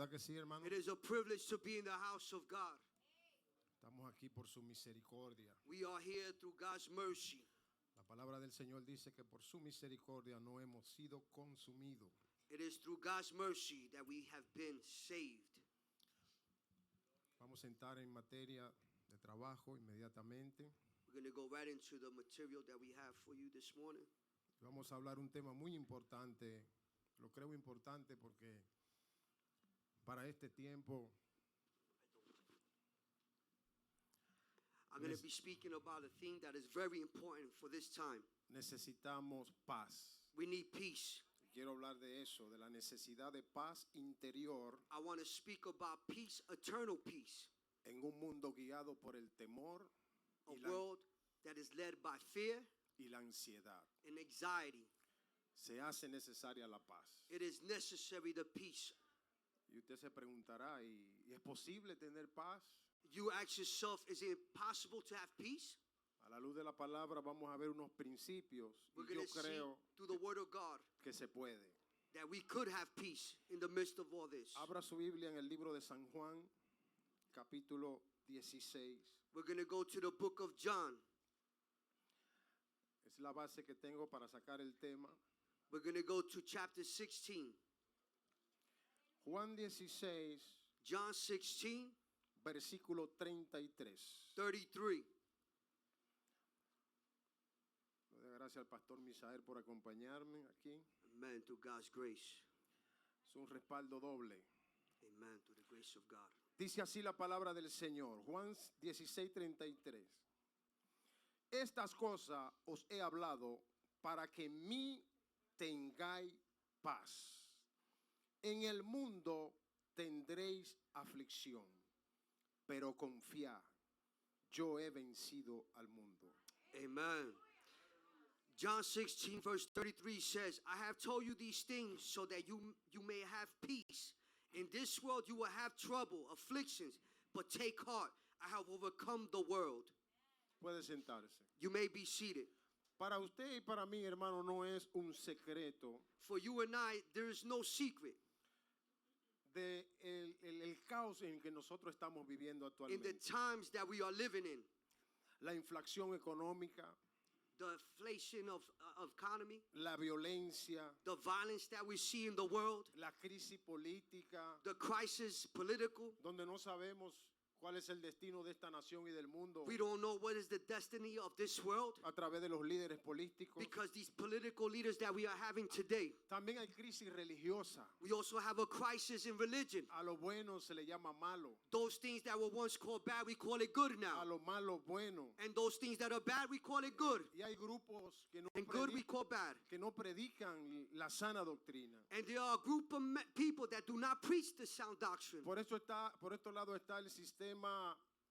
¿Verdad que sí, hermano? It is a privilege to be in the house of God. Estamos aquí por su misericordia. We are here through God's mercy. La palabra del Señor dice que por su misericordia no hemos sido consumidos. It is through God's mercy that we have been saved. Vamos a entrar en materia de trabajo inmediatamente. We're going to go right into the material that we have for you this morning. Vamos a hablar un tema muy importante. Lo creo importante porque para este tiempo I'm going to be speaking about a thing that is very important for this time. necesitamos paz. We need peace. Quiero hablar de eso, de la necesidad de paz interior I want to speak about peace, eternal peace. en un mundo guiado por el temor A world that is led by fear y la ansiedad. and anxiety. Se hace necesaria la paz. It is necessary the peace. Y usted se preguntará, ¿y es posible tener paz? You ask yourself, is it possible to have peace? A la luz de la palabra vamos a ver unos principios We're y going yo to see creo through the word of God que se puede. that we could have peace in the midst of all this. Abra su Biblia en el libro de San Juan, capítulo 16. We're going to go to the book of John. Es la base que tengo para sacar el tema. We're going to go to chapter 16. Juan 16, John 16, versículo 33. 33. Le doy gracias al pastor Misael por acompañarme aquí. Amen, through God's grace. Es un respaldo doble. Amen, through the grace of God. Dice así la palabra del Señor. Juan 16, 33. Estas cosas os he hablado para que en mí tengáis paz. En el mundo tendréis aflicción, pero confiad, yo he vencido al mundo. Amen. John 16 verse 33 says, I have told you these things so that you may have peace. In this world you will have trouble, afflictions, but take heart. I have overcome the world. Puede sentarse. You may be seated. Para usted y para mí, hermano, no es un secreto For you and I, there is no secret de el caos en que nosotros estamos viviendo in the actualmente. times that we are living in. La inflación económica, The inflation of economy, la violencia, the violence that we see in the world, la crisis política, the crisis political. donde no sabemos cuál es el destino de esta nación y del mundo We don't know what is the destiny of this world a través de los líderes políticos. because these political leaders that we are having today. También hay crisis religiosa. We also have a crisis in religion. A lo bueno se le llama malo, Those things that were once called bad, we call it good a now. lo malo bueno. And those things that are bad, we call it good. Y hay grupos que no, And good we call bad. que no predican la sana doctrina. And there are a group of people that do not preach the sound doctrine. Por estos lados está el sistema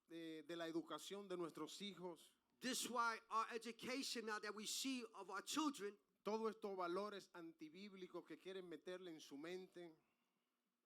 de la educación de nuestros hijos. This is why our education now that we see of our children, Todos estos valores antibíblicos que quieren meterle en su mente.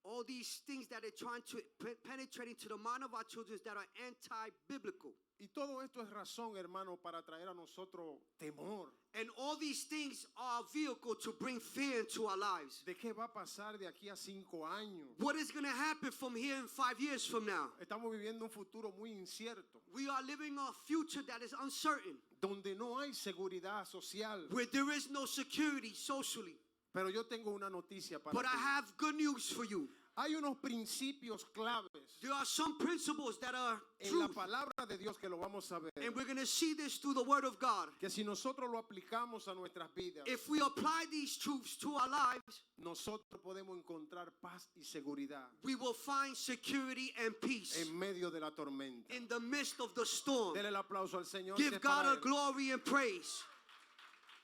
all these things that are trying to penetrate into the mind of our children that are anti-biblical. Y todo esto es razón, hermano, para traer a nosotros temor. And all these things are a vehicle to bring fear into our lives. ¿De qué va a pasar de aquí a 5 años? What is going to happen from here in 5 years from now? Estamos viviendo un futuro muy incierto, We are living a future that is uncertain, donde no hay seguridad social. where there is no security socially. Pero yo tengo una noticia para But I ti. have good news for you. Hay unos principios claves There are some principles that are en la truth. palabra de Dios que lo vamos a ver. And we're going to see this through the Word of God. Que si nosotros lo aplicamos a nuestras vidas, If we apply these truths to our lives, nosotros podemos encontrar paz y seguridad we will find security and peace en medio de la tormenta. in the midst of the storm. Dele el aplauso al Señor. que Give es para God a Él. glory and praise.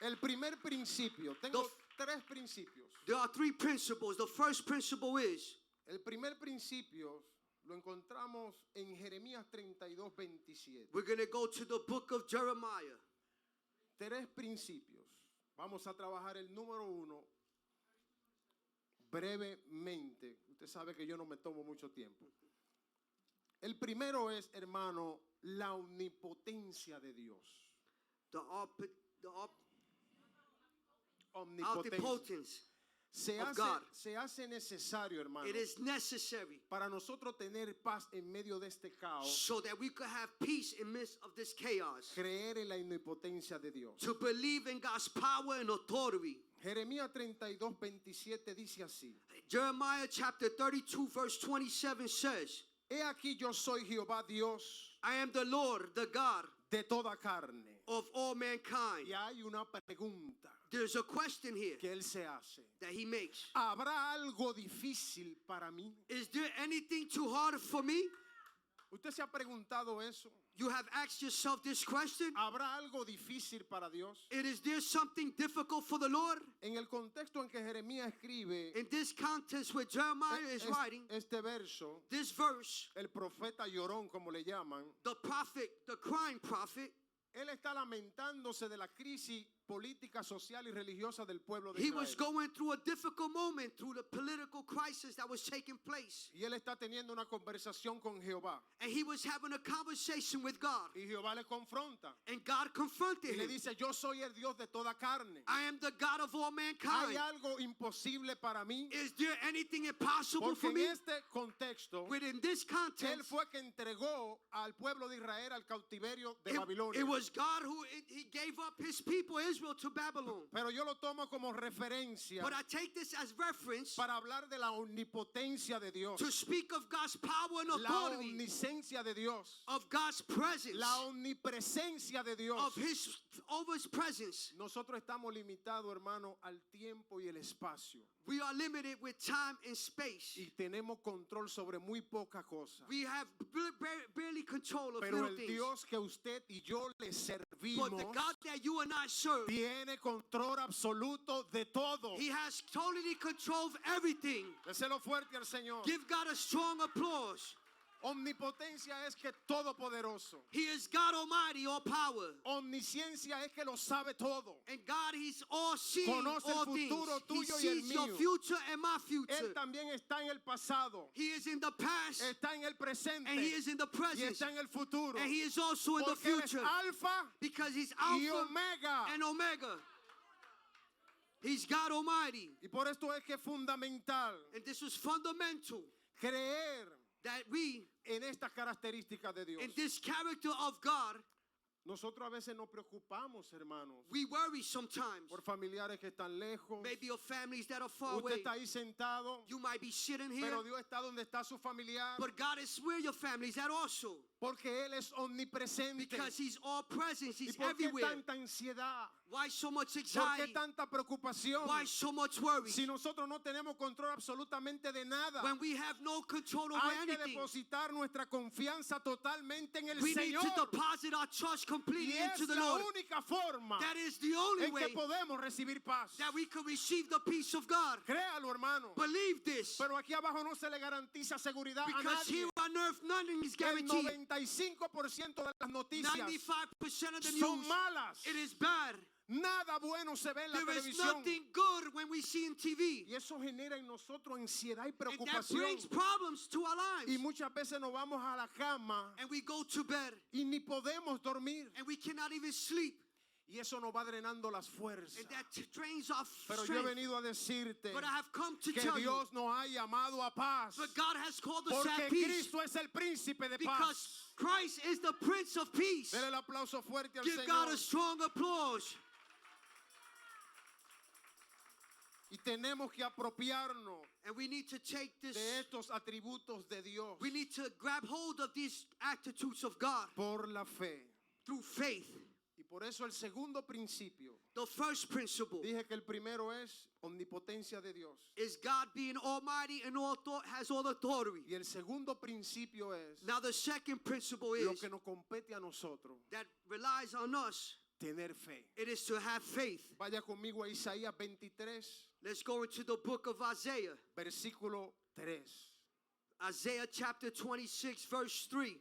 El primer principio, tengo 3 principios. There are 3 principles. The first principle is, El primer principio lo encontramos en Jeremías 32, 27. we're going to go to the book of Jeremiah. 3 principios. Vamos a trabajar el número 1 brevemente. Usted sabe que yo no me tomo mucho tiempo. El primero es, hermano, la omnipotencia de Dios. The Omnipotencia. omnipotence. of God. se hace necesario, hermano, It is necessary para nosotros tener paz en medio de este caos, so that we could have peace in midst of this chaos, creer en la omnipotencia de Dios. to believe in God's power and authority. Jeremías 32:27 dice así: Jeremiah chapter 32 verse 27 says, He aquí yo soy Jehová Dios I am the Lord, the God de toda carne. of all mankind. Y hay una pregunta There's a question here que él se hace: that he makes. ¿habrá algo difícil para mí? Is there anything too hard for me? ¿Usted se ha preguntado eso? You have asked yourself this question. ¿Habrá algo difícil para Dios? Is there something difficult for the Lord? En el contexto en que Jeremías escribe In this context where Jeremiah is writing este verso, this verse, el profeta llorón, como le llaman, the prophet, the crying prophet, él está lamentándose de la crisis política, social y religiosa del pueblo de he was Israel. going through a difficult moment through the political crisis that was taking place. Y él está teniendo una conversación con Jehová. And he was having a conversation with God. Y Jehová le confronta. And God confronted Y le him. dice: yo soy el Dios de toda carne. I am the God of all ¿Hay mankind. algo imposible para mí? Is there anything impossible Porque for en me? este contexto, Within this él context, fue que entregó al pueblo de Israel al cautiverio de Babilonia. it was God who he gave up his people Israel to Babylon. Pero yo lo tomo como referencia But I take this as reference para hablar de la omnipotencia de Dios, to speak of God's power and la authority, omnisciencia de Dios, of God's presence, la omnipresencia de Dios. of his presence. Nosotros estamos limitados, hermano, al tiempo y el espacio. We are limited with time and space. Y tenemos control sobre muy poca cosa. We have barely control of Pero little el things. Dios que usted y yo le But servimos the God that you and I serve, tiene control absoluto de todo. he has totally control of everything. Déselo fuerte al Señor. Give God a strong applause. Omnipotencia es que todopoderoso. He is God Almighty, all power. Omnisciencia es que lo sabe todo. And God, he's all seeing, Conoce el all things. futuro He tuyo y el sees your mío. future and my future. Él también está en el pasado, He is in the past, está en el presente and he is in the y present, está en el futuro. and he is also in the Porque Él es future. Alfa Because he's y Alpha Omega. and Omega. He's God Almighty. Y por esto es que es fundamental And this is fundamental creer that we, en estas características de Dios. in this character of God, Nosotros a veces nos preocupamos, hermanos, we worry sometimes. por familiares que están lejos. Maybe of families that are far Usted away. está ahí sentado, You might be sitting here, pero Dios está donde está su familiar, but God is where your family is at also. porque Él es omnipresente. Because he's all present, ¿Y he's por qué everywhere. tanta ansiedad? Why so much ¿Por anxiety? qué tanta preocupación? Why so much worry? Si nosotros no tenemos control absolutamente de nada, When we have no control over hay que anything, depositar nuestra confianza totalmente en el we need Señor. to deposit our trust Y completely es into the la Lord. única forma That is the only en que way podemos recibir paz. that we can receive the peace of God. Créalo, hermano. Believe this. Pero aquí abajo no se le garantiza seguridad a Because nadie. here on earth, nothing is El guaranteed. 95% de las noticias 95% of the son news, malas. it is bad. Nada bueno se ve en la There is televisión. nothing good when we see in TV. Y eso genera en nosotros ansiedad y And that preocupación. brings problems to our Y lives. muchas veces nos vamos a la cama And we go to bed y ni podemos dormir. and we cannot even sleep. Y eso nos va drenando las fuerzas. And that drains our Pero yo he strength. venido a decirte But I have come to que tell you, Dios nos ha llamado a paz. but God has called us to Porque have peace. Cristo es el príncipe de Because paz. Christ is the Prince of Peace. Dele el aplauso fuerte al Give God Señor. a strong applause. Y tenemos que apropiarnos And we need to take this, de estos atributos de Dios we need to grab hold of these attitudes of God por la fe. through faith. Y por eso el segundo principio, The first principle dije que el primero es omnipotencia de Dios. is God being almighty and has all authority. Y el segundo principio es Now the second principle lo is que nos compete a nosotros, that relies on us. tener fe. It is to have faith. Vaya conmigo a Isaías 23, Let's go into the book of Isaiah. versículo 3. Isaiah chapter 26 verse 3.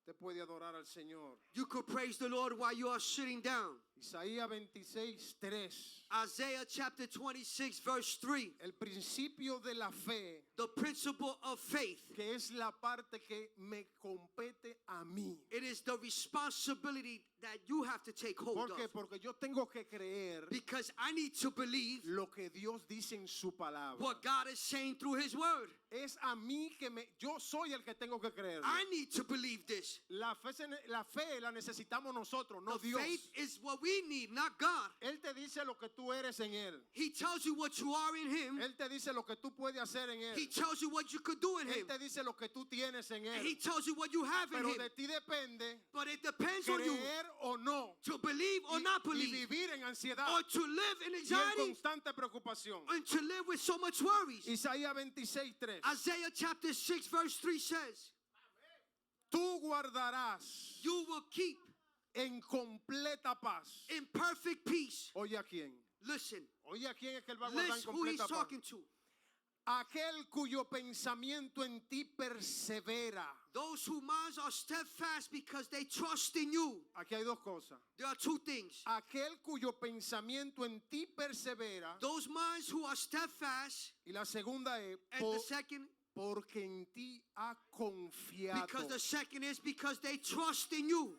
Usted puede adorar al Señor. You could praise the Lord while you are sitting down. Isaías 26, 3. Isaiah chapter 26, verse 3. El principio de la fe, The principle of faith. que es la parte que me compete a mí. It is the responsibility that you have to take hold ¿Por qué? of. Porque yo tengo que creer Because I need to believe lo que Dios dice en su palabra. what God is saying through His Word. Es a mí yo soy el que tengo que creer. I need to believe this. La fe la necesitamos nosotros, no The Dios. faith is what we need, not God. Él te dice lo que tú eres en Él. He tells you what you are in Him. Él te dice lo que tú puedes hacer en Él. He tells you what you could do in Él Him. te dice lo que tú tienes en And Él. He tells you what you have in Pero Him. de ti depende But it depends on you creer o no. to believe or not Y believe, vivir en ansiedad or to live in y en anxiety, constante preocupación. and to live with so much worries. Isaías 26, 3. Isaiah chapter 6, verse 3 says, Tú guardarás you will keep en completa paz. in perfect peace. Oye a quién. Listen, Oye a quién es que él va a guardar en listen who he's completa paz. talking to. Aquel cuyo pensamiento en ti persevera. Those whose minds are steadfast because they trust in you. Aquí hay dos cosas. There are two things. Aquel cuyo pensamiento en ti persevera. Those minds who are steadfast, Y la segunda es and the second, porque en ti ha confiado. because the second is because they trust in you.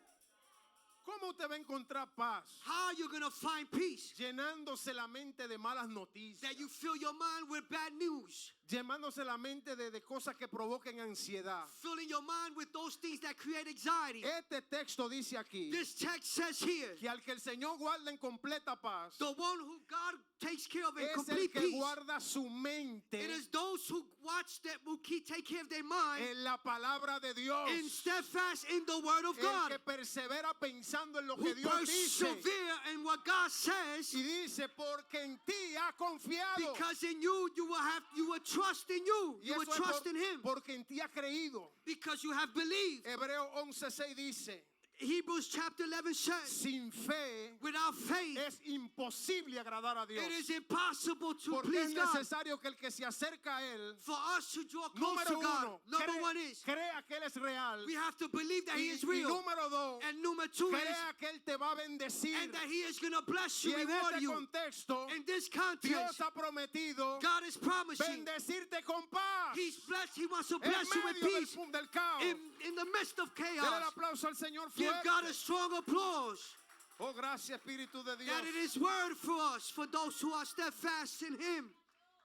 ¿Cómo usted va a encontrar paz? How are you going to find peace? Llenándose la mente de malas noticias. That you fill your mind with bad news. Llenándose la mente de cosas que provoquen ansiedad. Filling your mind with those things that create anxiety. Este texto dice aquí This text says here, que al que el Señor guarda en completa paz the one who God takes care of in es el complete que peace. guarda su mente It is those who watch that who take care of their mind en la palabra de Dios. and steadfast in the word of El God. que persevera pensando en lo Who que Dios dice. persevere in what God says, Y dice, porque en ti ha confiado. because in you you will trust in you. Y You will eso es trust in Him porque en ti ha creído. because you have believed. Hebreo 11:6 dice, Hebrews chapter 11 says, sin fe without faith, es imposible agradar a Dios. it is impossible to Porque es please God. necesario que el que se acerca a Él, For us to draw close número to God, uno, number one is crea que Él es real. we have to believe that He is Y real. número dos, And number two is crea que Él te va a bendecir. and that He is going to bless Y you, en reward este you. contexto, In this Dios context, ha prometido God is promising bendecirte con paz. He's blessed. He wants to En bless you with medio peace del caos. in the midst of Dele el chaos. aplauso al Señor Give fuerte. God a strong applause Oh, gracias, Espíritu de Dios. that it is word for us, for those who are steadfast in Him.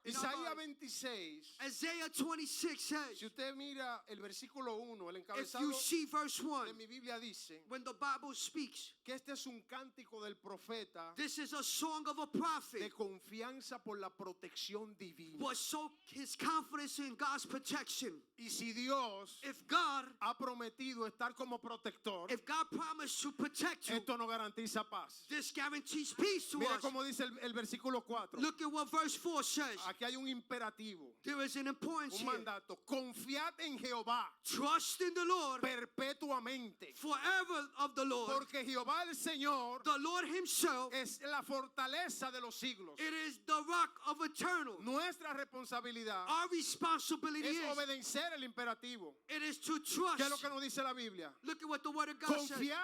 Isaías 26. Isaiah 26 Si says, usted mira el versículo 1, el if encabezado you see verse 1, de mi Biblia dice when the Bible speaks, que este es un cántico del profeta this is a song of a de prophet, confianza por la protección divina. but so his confidence in God's protection. Y si Dios If God, ha prometido estar como protector, if God promised to protect you, esto no garantiza paz. this guarantees peace to Mira us. cómo dice el versículo 4. Look at what verse 4 says. Aquí hay un imperativo, There is an importance un here. mandato. Confiad en Jehová Trust in the Lord, perpetuamente. forever of the Lord. Porque Jehová el Señor The Lord Himself, es la fortaleza de los siglos. it is the rock of eternal. Nuestra responsabilidad Our responsibility es is, obedecer el imperativo. it is to ¿Qué es lo trust. que nos dice la Biblia? Look at what the Word of God says. Confiar.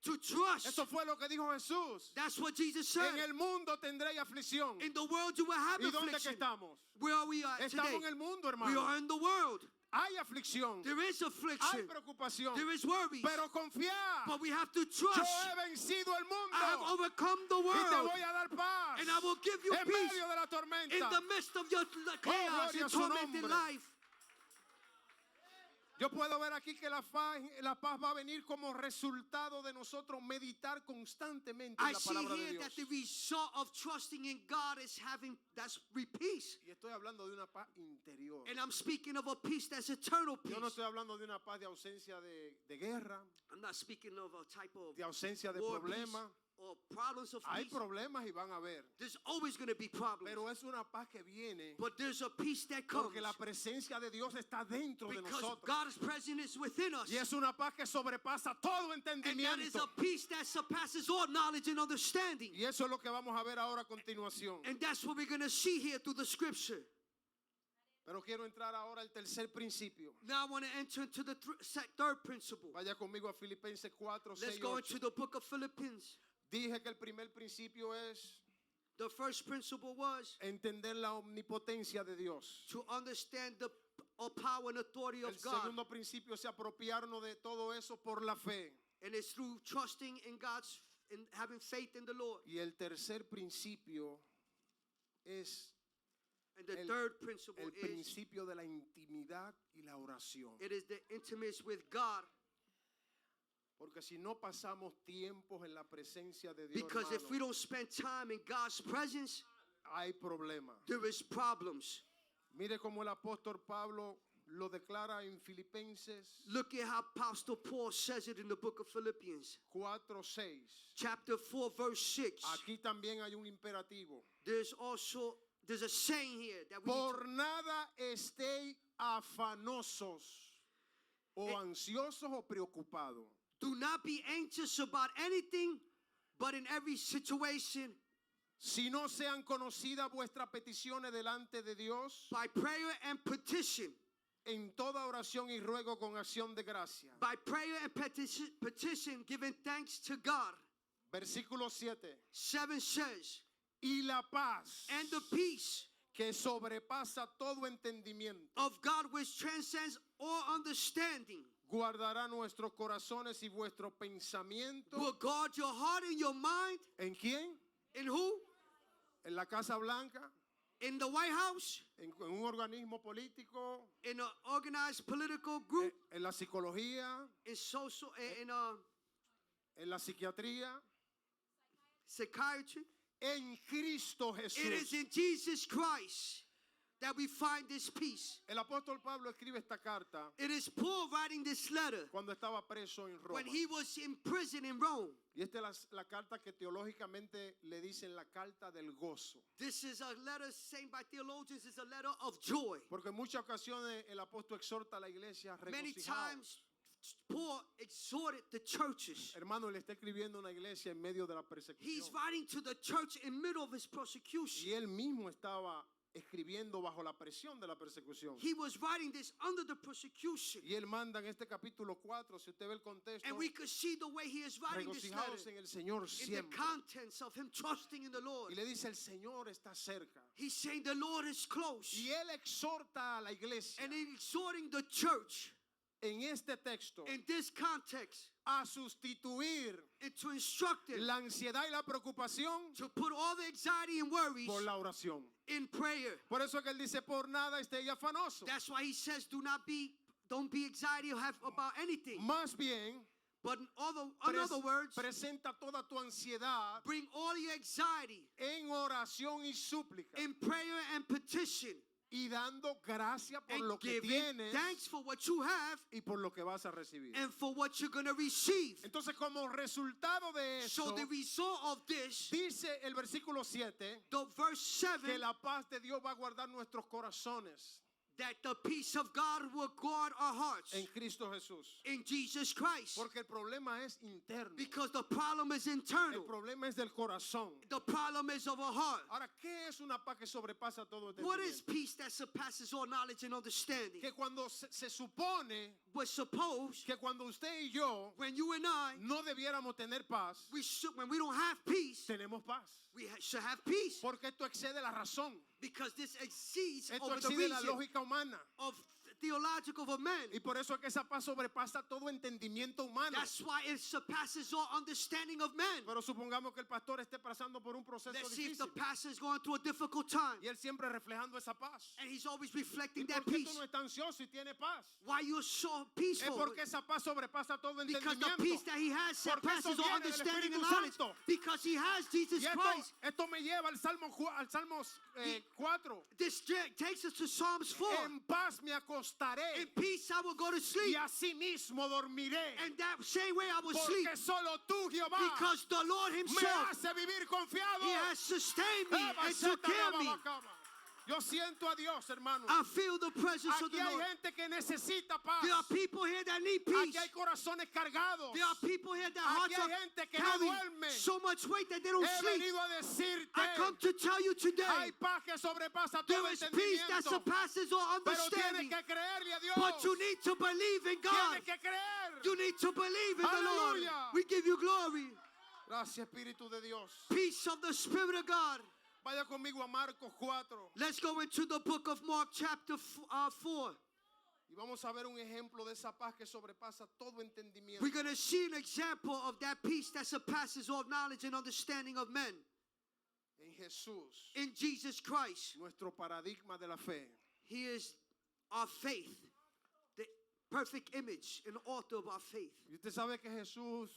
To trust. Eso fue lo que dijo Jesús. That's what Jesus said. En el mundo tendréis aflicción. In the world you will have ¿Y dónde que affliction. estamos? Where are we at Estamos today? en el mundo, We hermano. are in the world. Hay aflicción. There is Hay affliction. preocupación. There is worries. Pero confiar. But we have to Yo trust. he vencido el I have mundo. overcome the Y te world. voy a dar paz. And I will give you En peace medio de la tormenta. in the midst of your chaos gloria a and su tormented nombre. life. Yo puedo ver aquí que la paz va a venir como resultado de nosotros meditar constantemente en I la see palabra de here Dios. that the result of trusting in God is having that's peace. Y estoy hablando de una paz interior. And I'm speaking of a peace that's eternal peace. Yo no estoy hablando de una paz de ausencia de guerra, I'm not speaking of a type of de ausencia de war peace problemas. or problems of Hay peace. problemas y van a haber. There's always going to be problems. Pero es una paz que viene But there's a peace that comes porque la presencia de Dios está dentro de because nosotros. God's presence is within us. Y es una paz que sobrepasa todo And that is entendimiento. a peace that surpasses all knowledge and understanding. Y eso es lo que vamos a ver ahora a continuación. And that's what we're going to see here through the scripture. Pero quiero entrar ahora al tercer principio. Now I want to enter into the third principle. Vaya conmigo a Filipenses 4, 6 Let's y go 8. into the book of Philippians. Dije que el primer principio es The first principle was entender la omnipotencia de Dios. to understand the power and authority El of God. segundo principio es apropiarnos de todo eso por la fe. And it's through trusting in God's and having faith in the Lord. Y el tercer principio es And the third principle el is principio de la intimidad y la oración. it is the intimacy with God. Porque si no pasamos tiempos en la presencia de Dios, Because if we hermano, don't spend time in God's presence, hay problemas. there is problems. Mire cómo el apóstol Pablo lo declara en Filipenses Look at how Apostle Paul says it in the book of Philippians, 4:6. chapter 4, verse 6. Aquí también hay un imperativo. There's a saying here that we need Por nada estéis afanosos o ansiosos o preocupados. do not be anxious about anything, but in every situation, Si no sean conocidas vuestras peticiones delante de Dios, by prayer and petition, en toda oración y ruego con acción de gracia. by prayer and petition, giving thanks to God. Versículo 7. 7 says, Y la paz and the peace que sobrepasa todo entendimiento of God which transcends all understanding guardará nuestros corazones y vuestro pensamiento. will guard your heart and your mind. ¿En quién? In who? En la Casa Blanca, In the White House, en un organismo político, in an organized political group, en la psicología, in social, en la psiquiatría, psychiatry. en Cristo It is Jesús. in Jesus Christ that we find this peace. El apóstol Pablo escribe esta carta It is Paul writing this letter cuando estaba preso en Roma. when he was in prison in Rome. Y esta es la carta que teológicamente le dicen la carta del gozo. This is a letter saying by theologians, it's a letter of joy. Porque en muchas ocasiones el apóstol exhorta a la iglesia a Many regocijaos. times, Paul exhorted the churches. Hermano, le está escribiendo a una iglesia en medio de la He's persecución. writing to the church in middle of his persecution. Y él mismo estaba escribiendo bajo la presión de la persecución. He was writing this under the persecution. Y él manda en este capítulo 4, si usted ve el contexto, And we could see the way he is writing this regocijaos letter en el Señor in the siempre. contents of him trusting in the Lord. Y le dice, el Señor está cerca. He's saying the Lord is close. Y él exhorta a la iglesia And he's exhorting the church en este texto in this context a sustituir and to instruct them la ansiedad y la preocupación to put all the anxiety and worries por la oración. in prayer. Por eso es que él dice, por nada estéis afanoso. That's why he says, don't be anxiety or have about anything. Más bien, But in other words, presenta toda tu ansiedad bring all your anxiety en oración y súplica in prayer and petition y dando gracia por and lo que giving tienes thanks for what you have y por lo que vas a recibir. and for what you're going to receive. Entonces, como resultado de So eso, the result of this, dice el versículo 7 the verse 7, que la paz de Dios va a guardar nuestros corazones that the peace of God will guard our hearts en Cristo Jesús. in Jesus Christ. Porque el problema es interno. Because the problem is El internal. problema es del corazón. The problem is of our heart. Ahora, ¿qué es una paz que sobrepasa todo What is entendimiento? peace that surpasses all knowledge and understanding? Que cuando se supone But suppose que cuando usted y yo when you and I, no debiéramos tener paz, when we don't have peace, tenemos paz. we should have peace. Porque esto excede la razón. Because this exceeds Esto over the excede la reason lógica humana. of theological of man. Y por eso es que esa paz sobrepasa todo entendimiento humano. That's why it surpasses all understanding of man. Pero supongamos que el pastor esté pasando por un proceso Let's see if difícil. the pastor is going through a difficult time. Y él siempre reflejando esa paz. And he's always ¿Y reflecting por that qué peace. tú no estás ansioso y tienes paz? Why you're so Es peaceful? porque esa paz sobrepasa todo Because the entendimiento. peace that he has Porque eso surpasses all viene del understanding Espíritu and knowledge. Santo. Because he has Jesus Y Christ. esto me lleva al Salmos 4. This takes us to Psalms 4. En paz me acostaré In peace I will go to y sleep. asimismo dormiré. And that same way I will sleep. Porque solo tú, Jehová, Because the Lord me himself, hace vivir confiado. he has sustained me and took care of me. Yo siento a Dios, hermano. I feel the presence of Aquí the hay Lord. gente que necesita paz. There are people here that need Aquí peace. hay corazones cargados. There are people here that Aquí hearts hay are gente que no carrying duerme. so much weight that they don't He sleep. venido a decirte, I come to tell you today, hay paz que sobrepasa todo there is peace that entendimiento. surpasses all Pero tienes understanding. que creerle a Dios. But you need to believe in God. Tienes que creer. You need to believe in the Lord. Hallelujah. We give you glory. Gracias, Espíritu de Dios. Peace of the Spirit of God. Vaya conmigo a Marcos 4. Let's go into the book of Mark chapter 4. Y vamos a ver un ejemplo de esa paz que sobrepasa todo entendimiento. We're going to see an example of that peace that surpasses all knowledge and understanding of men. En Jesús, In Jesus Christ. nuestro paradigma de la fe. He is our faith, the perfect image and author of our faith. Y usted sabe que Jesús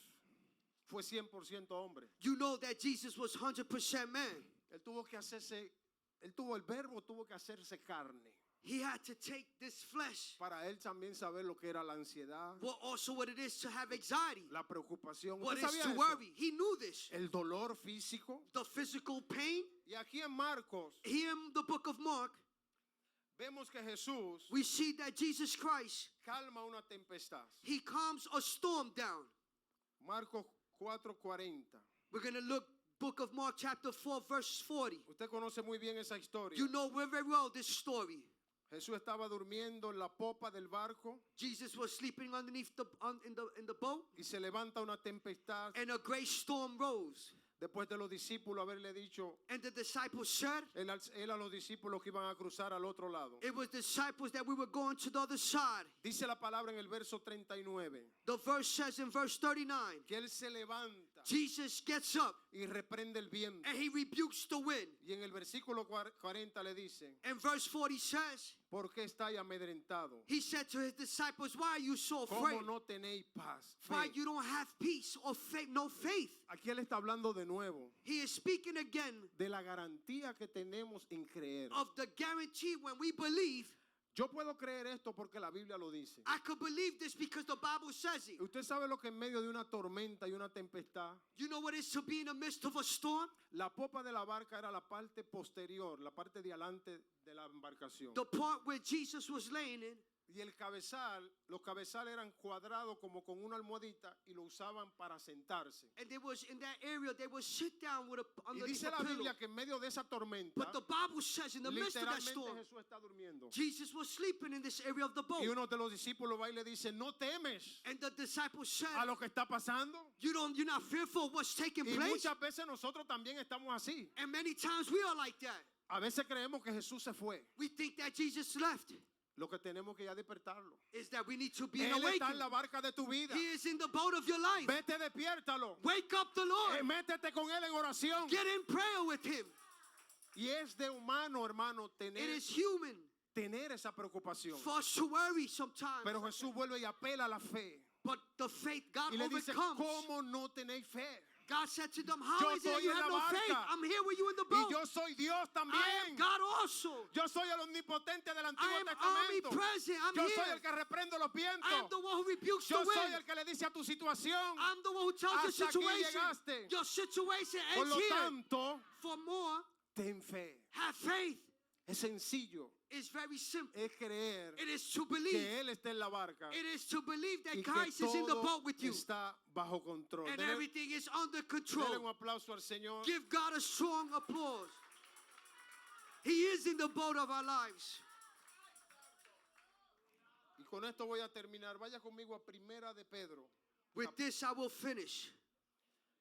fue 100% hombre. You know that Jesus was 100% man. Él tuvo el verbo, tuvo que hacerse carne. He had to take this flesh, Para él también saber lo que era la ansiedad, but also what it is to have anxiety, la preocupación. what ¿Usted it is sabía to eso? worry. He knew this. El dolor físico. The physical pain. Y aquí en Marcos Here in the book of Mark, vemos que Jesús we see that Jesus Christ, calma una tempestad. he calms a storm down. Marcos 4:40. We're going to look book of Mark chapter 4 verse 40. Usted conoce muy bien esa historia. You know very well this story. Jesús estaba durmiendo en la popa del barco Jesus was sleeping underneath in the boat, y se levanta una tempestad. and a great storm rose. Después de los discípulos haberle dicho, And the disciples said, él a los discípulos que iban a cruzar al otro lado. it was disciples that we were going to the other side. Dice la palabra en el verso 39 The verse says in verse 39, que él se levanta Jesus gets up y reprende el viento. and he rebukes the wind. Y en el versículo 40 le dice, And verse 40 says, ¿por qué estáis amedrentados? he said to his disciples, why are you so afraid? ¿Cómo no tenéis paz? Why Fe. you don't have peace or faith, no faith? Aquí él está hablando de nuevo He is speaking again de la garantía que tenemos en creer. of the guarantee when we believe. Yo puedo creer esto porque la Biblia lo dice. I could believe this because the Bible says it. Usted sabe lo que en medio de una tormenta y una tempestad, You know what it is to be in the midst of a storm? la popa de la barca era la parte posterior, la parte de adelante de la embarcación. The part where Jesus was laying in, Y el cabezal, los cabezales eran cuadrados como con una almohadita y lo usaban para sentarse. and there was in that area they would sit down with a Y underneath dice a la pillow. Biblia que en medio de esa tormenta, But the Bible says in the midst of that literalmente storm, Jesús está durmiendo. Jesus was sleeping in this area of the boat. Y uno de los discípulos va y le dice, no temes And the disciples said, a lo que está pasando. you're not fearful of what's taking Y place? muchas veces nosotros también estamos así. And many times we are like that. A veces creemos que Jesús se fue. We think that Jesus left. Lo que tenemos que ya despertarlo. Is that we need to be Él está en awakened. la barca de tu vida. He is in the boat of your life. Vete, despiértalo. Wake up the Lord. Métete con Él en oración. Get in prayer with him. Y es de humano, hermano, It is human tener esa preocupación. for us to worry sometimes. Pero Jesús vuelve y apela a la fe. But the faith, God Y le dice, overcomes. ¿cómo no tenéis fe? God said to them, how Yo is it that estoy you en have la no faith? barca. I'm here with you in the Y boat. yo soy Dios I am también. God also. Yo soy el omnipotente del I Antiguo am Testamento. omnipresent. I'm Yo soy here. el que reprendo los I am vientos. the one who rebukes Yo the soy wind. el que le dice a tu situación, I'm the one who tells your hasta aquí situation. llegaste. Your situation Por ends lo here. tanto, For more, ten fe. have faith. Es sencillo. It's very simple. Es creer It is to believe. que Él está en la barca It is to believe that y que Christ is in the todo boat with you. está bajo control. And Dele everything is under un control. aplauso al Señor. Give God a strong applause. He is in the boat of our lives. Y con esto voy a terminar. Vaya conmigo a Primera de Pedro. With this, I will finish.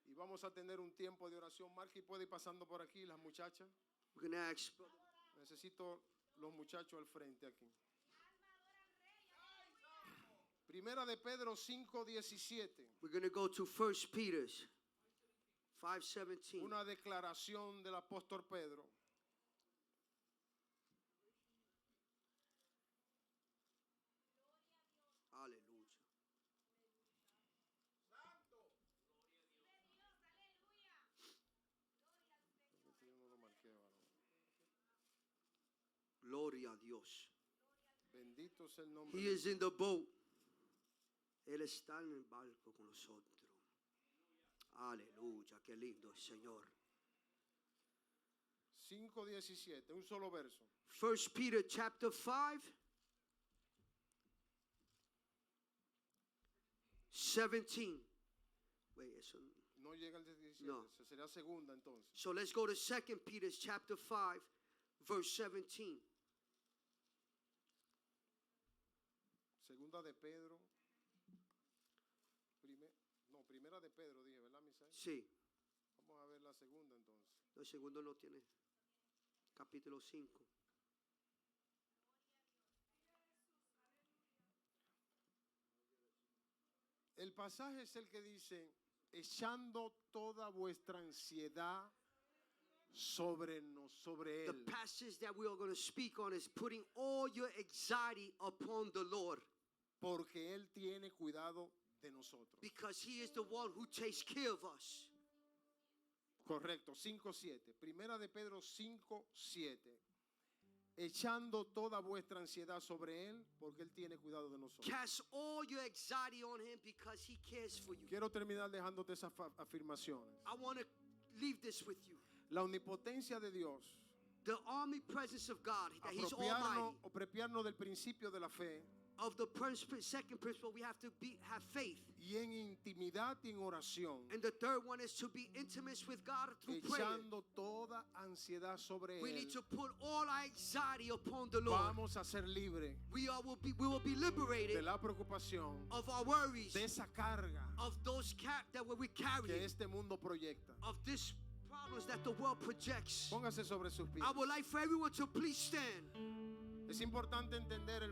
Y vamos a tener un tiempo de oración. Marky puede ir pasando por aquí, las muchachas. We're going to ask. Necesito los muchachos al frente aquí. Primera de Pedro 5:17. We're going to go to 1 Peter 5:17. Una declaración del apóstol Pedro. Hallelujah. Gloria a Dios. Bendito es el nombre. He is in the boat. Él está en el barco con nosotros. Aleluya, qué lindo el Señor. 5:17, un solo verso. 1 Peter chapter 5, 17. Wait, eso. No llega el 17, No. esa sería segunda entonces. So let's go to 2 Peter chapter 5, verse 17. Segunda de Pedro. primera de Pedro, dije, ¿verdad, Misael? Sí. Vamos a ver la segunda entonces. El segundo no tiene. Capítulo 5. El pasaje es el que dice, echando toda vuestra ansiedad sobre The él, passage that we are going to speak on is putting all your anxiety upon the Lord, porque él tiene cuidado de nosotros. because He is the one who takes care of us. Correcto, 5:7. Primera de Pedro 5:7. Echando toda vuestra ansiedad sobre él, porque él tiene cuidado de nosotros. Cast all your anxiety on Him because He cares for you. Quiero terminar dejándote esas afirmaciones. I want to leave this with you. La omnipotencia de Dios, The omnipresence of God, that He's almighty. apropiarnos del principio de la fe Of the second principle, we have to have faith. y en intimidad y en oración, And the third one is to be intimate with God through prayer. echando toda ansiedad sobre We él, need to put all our anxiety upon the Lord. vamos a ser libres We will be liberated de la preocupación, of our worries, de esa carga of those that we carry, que este mundo proyecta. of this problems that the world projects. Póngase sobre sus pies. I would like for everyone to please stand. Es importante entender,